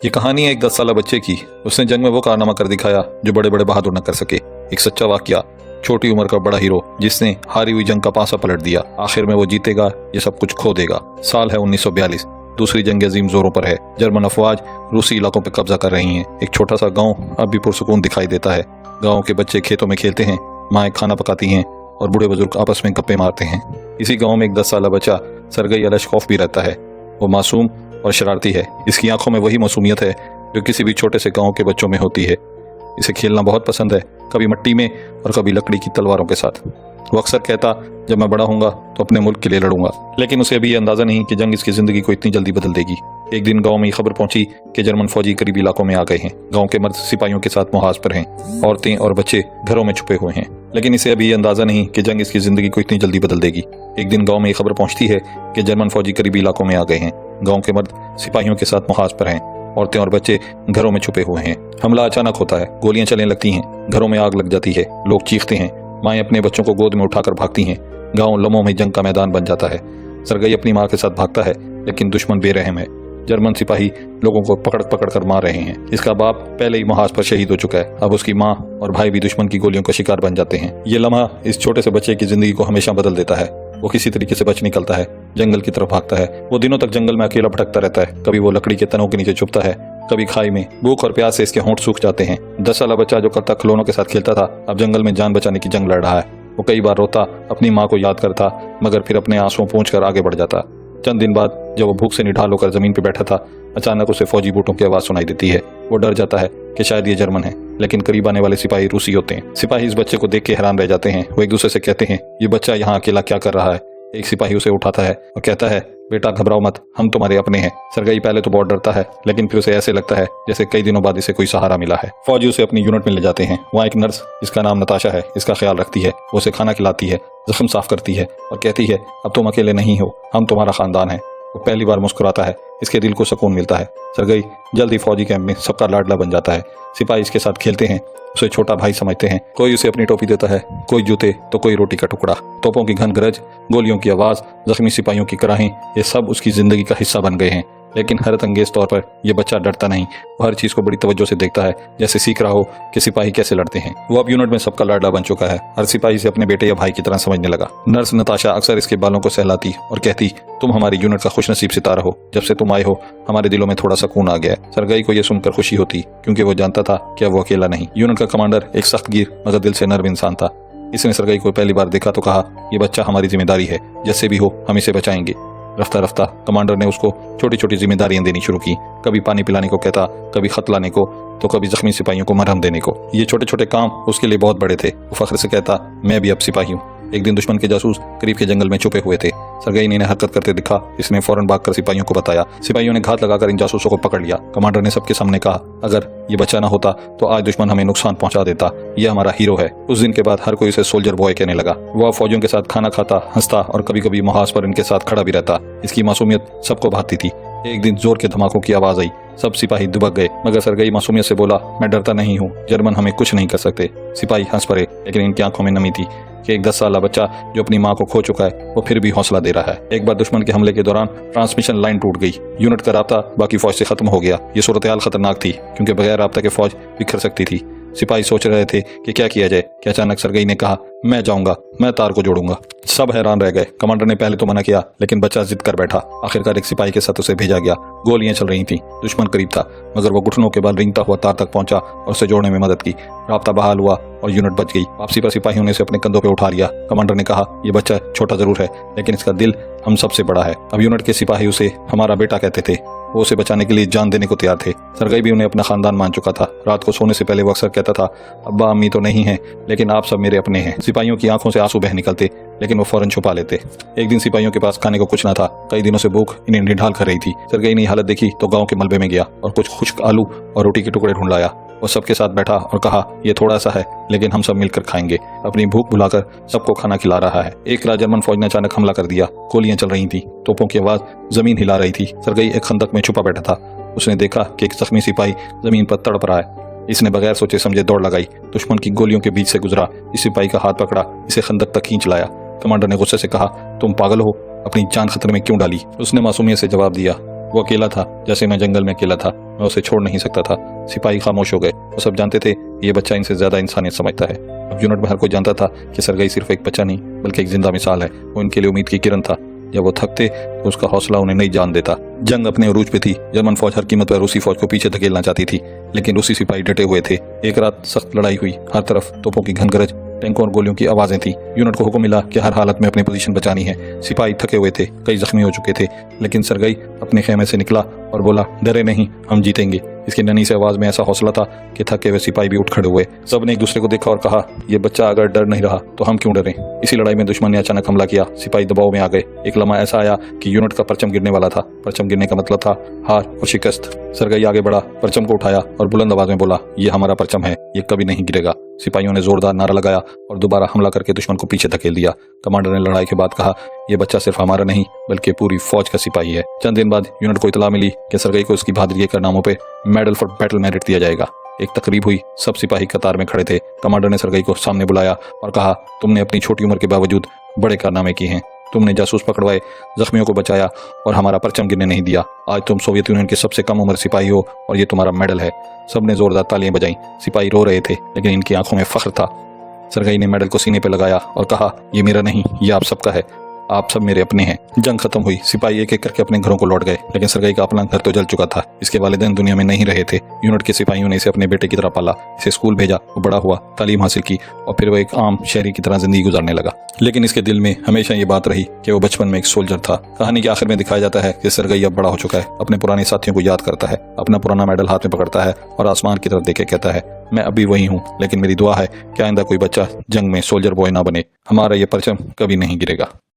ये कहानी है एक 10 साल बच्चे की। उसने जंग में वो कारनामा कर दिखाया जो बड़े बड़े बहादुर न कर सके। एक सच्चा वाकया, छोटी उम्र का बड़ा हीरो जिसने हारी हुई जंग का पासा पलट दिया। आखिर में वो जीतेगा, ये सब कुछ खो देगा। साल है 1942। दूसरी जंग अजीम जोरों पर है। जर्मन अफवाज रूसी इलाकों पर कब्जा कर रही हैं। एक छोटा सा गांव अब भी पुरसुकून दिखाई देता है। गांव के बच्चे खेतों में खेलते हैं, माएँ खाना पकाती हैं और बूढ़े बुजुर्ग आपस में गप्पे मारते हैं। इसी गांव में एक 10 साल बच्चा सरगई अलशकॉफ भी रहता है। वो मासूम और शरारती है। इसकी आंखों में वही मासूमियत है जो किसी भी छोटे से गांव के बच्चों में होती है। इसे खेलना बहुत पसंद है, कभी मिट्टी में और कभी लकड़ी की तलवारों के साथ। वो अक्सर कहता, जब मैं बड़ा होऊंगा तो अपने मुल्क के लिए लड़ूंगा। लेकिन उसे अभी ये अंदाजा नहीं कि जंग इसकी जिंदगी को इतनी जल्दी बदल देगी। एक दिन गांव में ये खबर पहुंची कि जर्मन फौजी करीबी इलाकों में आ गए हैं। गांव के मर्द सिपाहियों के साथ मुहाज पर हैं। औरतें और बच्चे घरों में छुपे हुए हैं। लेकिन इसे अभी ये अंदाजा नहीं कि जंग इसकी जिंदगी को इतनी जल्दी बदल देगी। एक दिन गांव में ये खबर पहुंचती है कि जर्मन फौजी करीबी इलाकों में आ गए हैं। गांव के मर्द सिपाहियों के साथ मुहाज पर हैं। औरतें और बच्चे घरों में छुपे हुए हैं। हमला अचानक होता है। गोलियां चलने लगती हैं। घरों में आग लग जाती है। लोग चीखते हैं। माएँ अपने बच्चों को गोद में उठाकर भागती हैं। गांव लम्हों में जंग का मैदान बन जाता है। सरगई अपनी माँ के साथ भागता है, लेकिन दुश्मन बेरहम है। जर्मन सिपाही लोगों को पकड़ पकड़ कर मार रहे हैं। इसका बाप पहले ही मुहाज पर शहीद हो चुका है। अब उसकी माँ और भाई भी दुश्मन की गोलियों का शिकार बन जाते हैं। ये लम्हा इस छोटे से बच्चे की जिंदगी को हमेशा बदल देता है। वो किसी तरीके से बच निकलता है, जंगल की तरफ भागता है। वो दिनों तक जंगल में अकेला भटकता रहता है। कभी वो लकड़ी के तनों के नीचे छुपता है, कभी खाई में। भूख और प्यास से इसके होंठ सूख जाते हैं। 10 साल बच्चा जो कल तक खिलौनों के साथ खेलता था, अब जंगल में जान बचाने की जंग लड़ रहा है। वो कई बार रोता, अपनी माँ को याद करता, मगर फिर अपने आंसुओं पोंछ कर आगे बढ़ जाता। चंद दिन बाद जब वो भूख से निढाल होकर जमीन पर बैठा था, अचानक उसे फौजी बूटों की आवाज सुनाई देती है। वो डर जाता है कि शायद ये जर्मन है, लेकिन करीब आने वाले सिपाही रूसी होते हैं। सिपाही इस बच्चे को देख के हैरान रह जाते हैं। वो एक दूसरे से कहते हैं, ये बच्चा यहाँ अकेला क्या कर रहा है। एक सिपाही उसे उठाता है और कहता है, बेटा घबराओ मत, हम तुम्हारे अपने हैं। सरगई पहले तो बहुत डरता है, लेकिन फिर उसे ऐसे लगता है जैसे कई दिनों बाद इसे कोई सहारा मिला है। फौजी उसे अपनी यूनिट में ले जाते हैं। वहाँ एक नर्स, जिसका नाम नताशा है, इसका ख्याल रखती है। वो उसे खाना खिलाती है, जख्म साफ करती है और कहती है, अब तुम अकेले नहीं हो, हम तुम्हारा खानदान है। वो पहली बार मुस्कुराता है। इसके दिल को सुकून मिलता है। सरगई जल्दी फौजी कैंप में सबका लाडला बन जाता है। सिपाही इसके साथ खेलते हैं, उसे छोटा भाई समझते हैं। कोई उसे अपनी टोपी देता है, कोई जूते तो कोई रोटी का टुकड़ा। तोपों की घन गरज, गोलियों की आवाज, जख्मी सिपाहियों की कराहें, ये सब उसकी जिंदगी का हिस्सा बन गए हैं। लेकिन हैरत अंगेज तौर पर यह बच्चा डरता नहीं। वो हर चीज को बड़ी तवज्जो से देखता है, जैसे सीख रहा हो कि सिपाही कैसे लड़ते हैं। वो अब यूनिट में सबका लाडला बन चुका है। हर सिपाही से अपने बेटे या भाई की तरह समझने लगा। नर्स नताशा अक्सर इसके बालों को सहलाती और कहती, तुम हमारी यूनिट का खुशनसीब सितारा हो। जब से तुम आए हो, हमारे दिलों में थोड़ा सुकून आ गया है। सरगई को यह सुनकर खुशी होती, क्योंकि वो जानता था कि अब वो अकेला नहीं। यूनिट का कमांडर एक सख्तगीर मगर दिल से नर्म इंसान था। इसने सरगई को पहली बार देखा तो कहा, यह बच्चा हमारी जिम्मेदारी है, जैसे भी हो हम इसे बचाएंगे। रफ्ता रफ्ता कमांडर ने उसको छोटी छोटी जिम्मेदारियां देनी शुरू की। कभी पानी पिलाने को कहता, कभी खत लाने को, तो कभी जख्मी सिपाहियों को मरहम देने को। ये छोटे छोटे काम उसके लिए बहुत बड़े थे। वो फख्र से कहता, मैं भी अब सिपाही हूँ। एक दिन दुश्मन के जासूस करीब के जंगल में छुपे हुए थे। सरगई ने इन्हें हरकत करते दिखा। इसने फौरन भागकर सिपाहियों को बताया। सिपाहियों ने घात लगाकर इन जासूसों को पकड़ लिया। कमांडर ने सबके सामने कहा, अगर ये बच्चा ना होता तो आज दुश्मन हमें नुकसान पहुंचा देता। यह हमारा हीरो है। उस दिन के बाद हर कोई इसे सोल्जर बॉय कहने लगा। वह फौजियों के साथ खाना खाता, हंसता और कभी कभी मुहाज पर इनके साथ खड़ा भी रहता। इसकी मासूमियत सबको भाती थी। एक दिन जोर के धमाकों की आवाज आई। सब सिपाही दुबक गए, मगर सरगई मासूमियत से बोला, मैं डरता नहीं हूँ, जर्मन हमें कुछ नहीं कर सकते। सिपाही हंस पड़े, लेकिन इनकी आंखों में नमी थी कि एक 10 साल बच्चा जो अपनी माँ को खो चुका है, वो फिर भी हौसला दे रहा है। एक बार दुश्मन के हमले के दौरान ट्रांसमिशन लाइन टूट गई। यूनिट का राब्ता बाकी फौज से खत्म हो गया। ये सूरत हाल खतरनाक थी, क्योंकि बगैर राब्ता के फौज बिखर सकती थी। सिपाही सोच रहे थे कि क्या किया जाए कि अचानक सरगई ने कहा, मैं जाऊंगा, मैं तार को जोड़ूंगा। सब हैरान रह गए। कमांडर ने पहले तो मना किया, लेकिन बच्चा जिद कर बैठा। आखिरकार एक सिपाही के साथ उसे भेजा गया। गोलियां चल रही थीं, दुश्मन करीब था, मगर वो घुटनों के बल रिंगता हुआ तार तक पहुंचा और उसे जोड़ने में मदद की। राब्ता बहाल हुआ और यूनिट बच गई। वापसी पर सिपाहियों ने इसे अपने कंधों पर उठा लिया। कमांडर ने कहा, यह बच्चा छोटा जरूर है, लेकिन इसका दिल हम सबसे बड़ा है। अब यूनिट के सिपाही उसे हमारा बेटा कहते थे। वो उसे बचाने के लिए जान देने को तैयार थे। सरगई भी उन्हें अपना खानदान मान चुका था। रात को सोने से पहले वो अक्सर कहता था, अब्बा अम्मी तो नहीं है, लेकिन आप सब मेरे अपने हैं। सिपाहियों की आंखों से आंसू बह निकलते, लेकिन वो फौरन छुपा लेते। एक दिन सिपाहियों के पास खाने को कुछ ना था। कई दिनों से भूख इन्हें निढाल कर रही थी। सरगई ने हालत देखी तो गांव के मलबे में गया और कुछ खुश्क आलू और रोटी के टुकड़े ढूंढ लाया। वो सबके साथ बैठा और कहा, ये थोड़ा सा है, लेकिन हम सब मिलकर खाएंगे। अपनी भूख भुलाकर सबको खाना खिला रहा है। एक रात जर्मन फौज ने अचानक हमला कर दिया। गोलियां चल रही थी, तोपों की आवाज जमीन हिला रही थी। सरगई एक खंदक में छुपा बैठा था। उसने देखा कि एक जख्मी सिपाही जमीन पर तड़प रहा है। इसने बगैर सोचे समझे दौड़ लगाई, दुश्मन की गोलियों के बीच से गुजरा, इस सिपाही का हाथ पकड़ा, इसे खंदक तक खींच लाया। कमांडर ने गुस्से से कहा, तुम पागल हो, अपनी जान खतरे में क्यों डाली? उसने मासूमियत से जवाब दिया, वो अकेला था, जैसे मैं जंगल में अकेला था। मैं उसे छोड़ नहीं सकता था। सिपाही खामोश हो गए। वो सब जानते थे ये बच्चा इनसे ज्यादा इंसानियत समझता है। अब यूनिट में हर कोई जानता था कि सरगई सिर्फ एक बच्चा नहीं बल्कि एक जिंदा मिसाल है। वो इनके लिए उम्मीद की किरण था। जब वो थकते तो उसका हौसला उन्हें नहीं जान देता। जंग अपने अरूज पे थी। जर्मन फौज हर कीमत पर रूसी फौज को पीछे धकेलना चाहती थी, लेकिन रूसी सिपाही डटे हुए थे। एक रात सख्त लड़ाई हुई। हर तरफ तोपों की घनगरज, टैंकों और गोलियों की आवाजें थी। यूनिट को हुक्म मिला कि हर हालत में अपनी पोजीशन बचानी है। सिपाही थके हुए थे, कई जख्मी हो चुके थे, लेकिन सरगई अपने खेमे से निकला और बोला, डरे नहीं, हम जीतेंगे। इसकी नन्ही से आवाज में ऐसा हौसला था कि थके हुए सिपाही भी उठ खड़े हुए। सबने एक दूसरे को देखा और कहा, ये बच्चा अगर डर नहीं रहा तो हम क्यों डरें। इसी लड़ाई में दुश्मन ने अचानक हमला किया। सिपाही दबाव में आ गए। एक लम्हा ऐसा आया कि यूनिट का परचम गिरने वाला था। परचम गिरने का मतलब था हार और शिकस्त। सरगई आगे बढ़ा, परचम को उठाया और बुलंद आवाज में बोला, ये हमारा परचम है, ये कभी नहीं गिरेगा। सिपाहियों ने जोरदार नारा लगाया और दोबारा हमला करके दुश्मन को पीछे धकेल दिया। कमांडर ने लड़ाई के बाद कहा, यह बच्चा सिर्फ हमारा नहीं बल्कि पूरी फौज का सिपाही है। चंद दिन बाद यूनिट को इतला मिली कि सरगई को उसकी बहादुरी के कारनामों पे मेडल फॉर बैटल मेरिट दिया जाएगा। एक तकरीब हुई। सब सिपाही कतार में खड़े थे। कमांडर ने सरगई को सामने बुलाया और कहा, तुमने अपनी छोटी उम्र के बावजूद बड़े कारनामे किए हैं। तुमने जासूस पकड़वाए, जख्मियों को बचाया और हमारा परचम गिरने नहीं दिया। आज तुम सोवियत यूनियन के सबसे कम उम्र सिपाही हो और ये तुम्हारा मेडल है। सबने जोरदार तालियां बजाईं। सिपाही रो रहे थे, लेकिन इनकी आंखों में फख्र था। सरगई ने मेडल को सीने पे लगाया और कहा, ये मेरा नहीं, ये आप सबका है। आप सब मेरे अपने हैं। जंग खत्म हुई। सिपाही एक एक करके अपने घरों को लौट गए, लेकिन सरगई का अपना घर तो जल चुका था। इसके वालिदैन दुनिया में नहीं रहे थे। यूनिट के सिपाहियों ने इसे अपने बेटे की तरह पाला। इसे स्कूल भेजा, वो बड़ा हुआ, तालीम हासिल की और फिर वो एक आम शहरी की तरह जिंदगी गुजारने लगा। लेकिन इसके दिल में हमेशा ये बात रही कि वो बचपन में एक सोल्जर था। कहानी के आखिर में दिखाया जाता है कि सरगई अब बड़ा हो चुका है, अपने पुराने साथियों को याद करता है, अपना पुराना मेडल हाथ में पकड़ता है और आसमान की तरफ देखे कहता है, मैं अभी वही हूँ, लेकिन मेरी दुआ है कि आइंदा कोई बच्चा जंग में सोल्जर बॉय ना बने। हमारा ये परचम कभी नहीं गिरेगा।